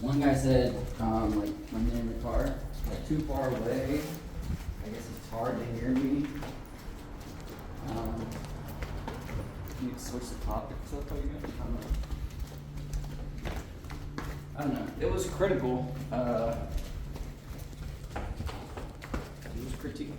One guy said, like, when you're in the car, like, too far away. I guess it's hard to hear me. You can switch the topics up, I guess. I don't know. It was critical. It was critiquing.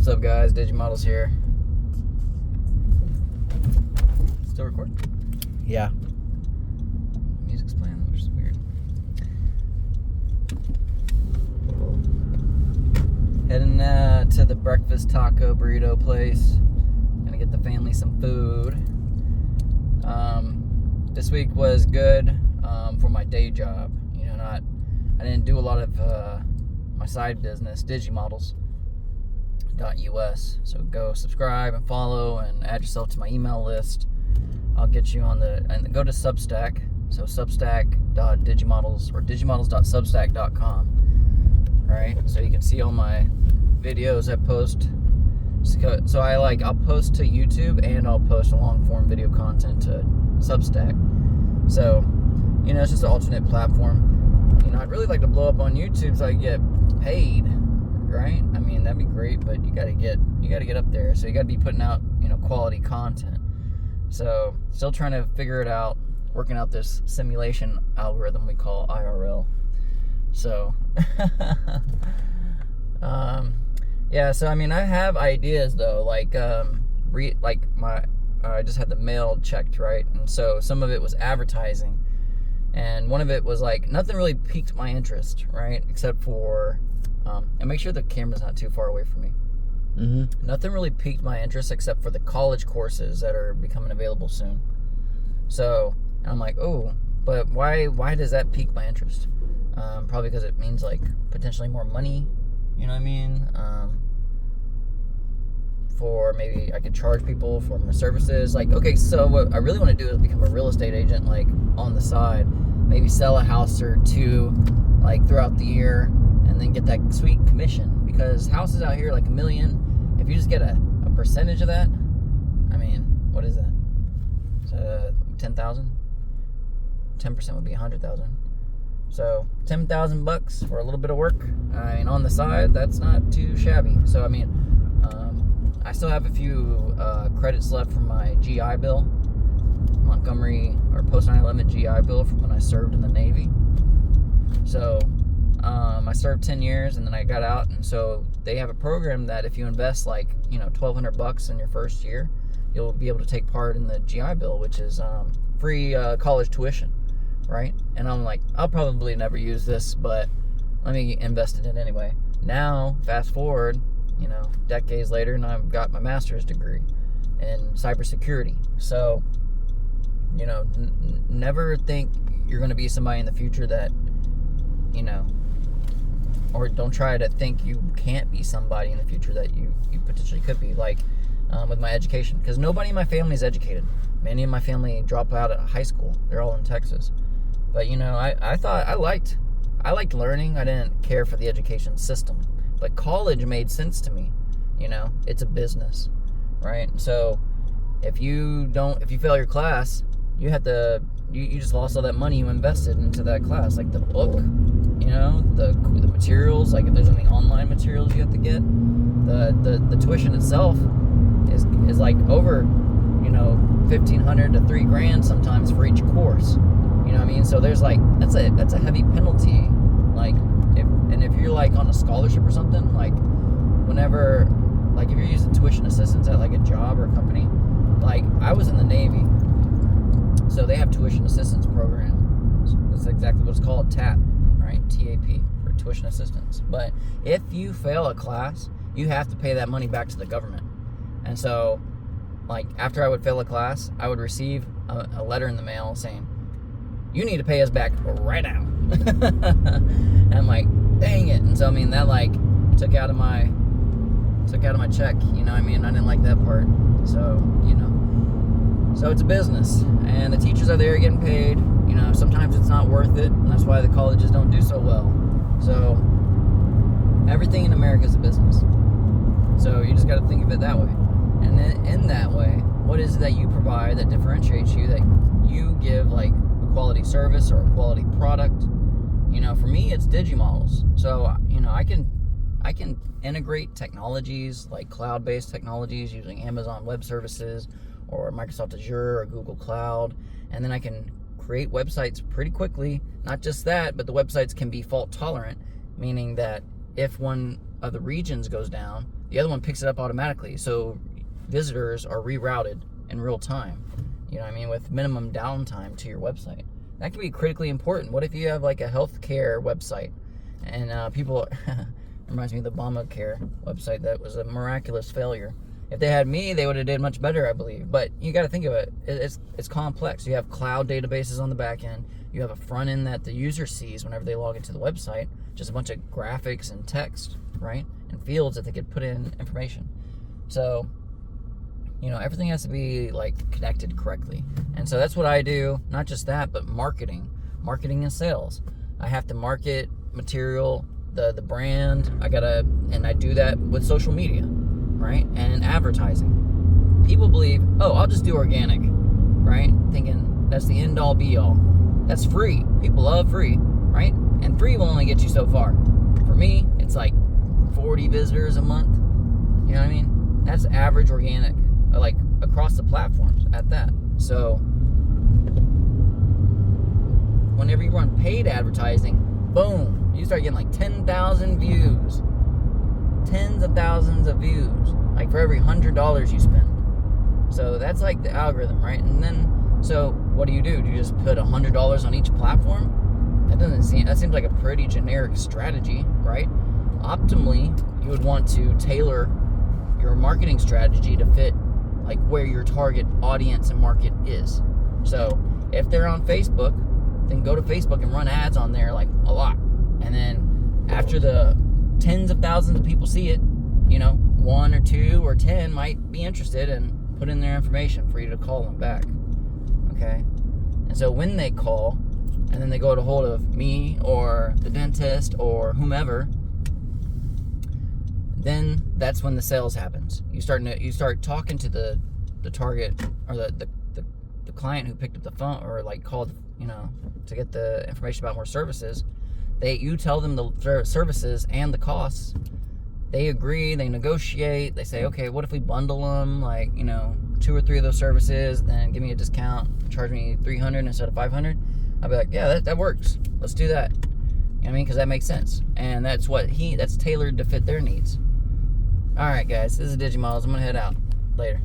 What's up, guys? Digimodels here. Still recording? Yeah. Music's playing, which is weird. Heading to the breakfast taco burrito place. Gonna get the family some food. This week was good for my day job. You know, I didn't do a lot of my side business, Digimodels. .us. So go subscribe and follow and add yourself to my email list. I'll get you on and go to Substack. So substack.digimodels or digimodels.substack.com. Right? So you can see all my videos I post. So I'll post to YouTube and I'll post a long form video content to Substack. So, you know, it's just an alternate platform. You know, I'd really like to blow up on YouTube so I get paid. Right? I mean, that'd be great, but you gotta get up there. So you gotta be putting out, you know, quality content. So still trying to figure it out, working out this simulation algorithm we call IRL. So yeah, so I mean, I have ideas though, I just had the mail checked, right? And so some of it was advertising, and one of it was like nothing really piqued my interest, right? Except for and make sure the camera's not too far away from me. Mm-hmm. Nothing really piqued my interest except for the college courses that are becoming available soon. So, and I'm like, oh, but why does that pique my interest? Probably because it means like potentially more money, you know what I mean? For maybe I could charge people for my services. Like, okay, so what I really want to do is become a real estate agent, like on the side, maybe sell a house or two, like throughout the year, and then get that sweet commission, because houses out here like $1 million. If you just get a percentage of that, I mean, what is that? So 10,000. 10% would be 100,000. So $10,000 for a little bit of work. I mean, on the side, that's not too shabby. So I mean, I still have a few credits left from my GI Bill, Montgomery or post 9/11 GI Bill from when I served in the Navy. So I served 10 years and then I got out, and so they have a program that if you invest like, $1,200 in your first year, you'll be able to take part in the GI Bill, which is free college tuition, right? And I'm like, I'll probably never use this, but let me invest in it anyway. Now, fast forward, decades later, and I've got my master's degree in cybersecurity. So, never think you're going to be somebody in the future that, or don't try to think you can't be somebody in the future that you potentially could be, like with my education, because nobody in my family is educated. Many of my family drop out of high school. They're all in Texas. But, I thought I liked learning. I didn't care for the education system. But college made sense to me. It's a business, right? So if you fail your class, you have to, you just lost all that money you invested into that class, like the book, the materials, like if there's any online materials you have to get, the tuition itself is like over, $1,500 to $3,000 sometimes for each course. You know what I mean? So there's like, that's a heavy penalty. Like if you're like on a scholarship or something, like whenever, like if you're using tuition assistance at like a job or a company, like I was in the Navy, so they have tuition assistance program. That's exactly what it's called, TAP, right? TAP, for tuition assistance. But if you fail a class, you have to pay that money back to the government. And so, like after I would fail a class, I would receive a letter in the mail saying, you need to pay us back right now. And I'm like, dang it. And so, that like took out of my check, I didn't like that part. So, so it's a business, and the teachers are there getting paid. Sometimes it's not worth it, and that's why the colleges don't do so well. So everything in America is a business. So you just got to think of it that way. And then in that way, what is it that you provide that differentiates you, that you give like a quality service or a quality product? For me, it's Digimodels. So, I can integrate technologies like cloud-based technologies using Amazon Web Services or Microsoft Azure or Google Cloud, and then I can create websites pretty quickly. Not just that, but the websites can be fault tolerant, meaning that if one of the regions goes down, the other one picks it up automatically. So visitors are rerouted in real time, with minimum downtime to your website. That can be critically important. What if you have like a healthcare website and people reminds me of the Obamacare website that was a miraculous failure. If they had me, they would have did much better, I believe. But you got to think of it. It's complex. You have cloud databases on the back end. You have a front end that the user sees whenever they log into the website. Just a bunch of graphics and text, right? And fields that they could put in information. So, everything has to be like connected correctly. And so that's what I do. Not just that, but marketing and sales. I have to market material, the brand. And I do that with social media, right? And advertising. People believe, I'll just do organic, right? Thinking that's the end all be all. That's free. People love free, right? And free will only get you so far. For me, it's like 40 visitors a month. You know what I mean? That's average organic, like across the platforms at that. So whenever you run paid advertising, boom, you start getting like 10,000 views, tens of thousands of views, like for every $100 you spend. So that's like the algorithm, right? And then, so what do? You just put $100 on each platform? That seems like a pretty generic strategy, right? Optimally, you would want to tailor your marketing strategy to fit like where your target audience and market is. So if they're on Facebook, then go to Facebook and run ads on there like a lot. And then after the tens of thousands of people see it, 1 or 2 or 10 might be interested and put in their information for you to call them back. Okay? And so when they call, and then they go to hold of me or the dentist or whomever, then that's when the sales happens. You start talking to the target or the client who picked up the phone or like called, to get the information about more services. You tell them the services and the costs. They agree, they negotiate, they say, okay, what if we bundle them, like, 2 or 3 of those services, then give me a discount, charge me $300 instead of $500. I'll be like, yeah, that works. Let's do that. what I mean? Because that makes sense. And that's that's tailored to fit their needs. All right, guys. This is Digimodels. I'm going to head out. Later.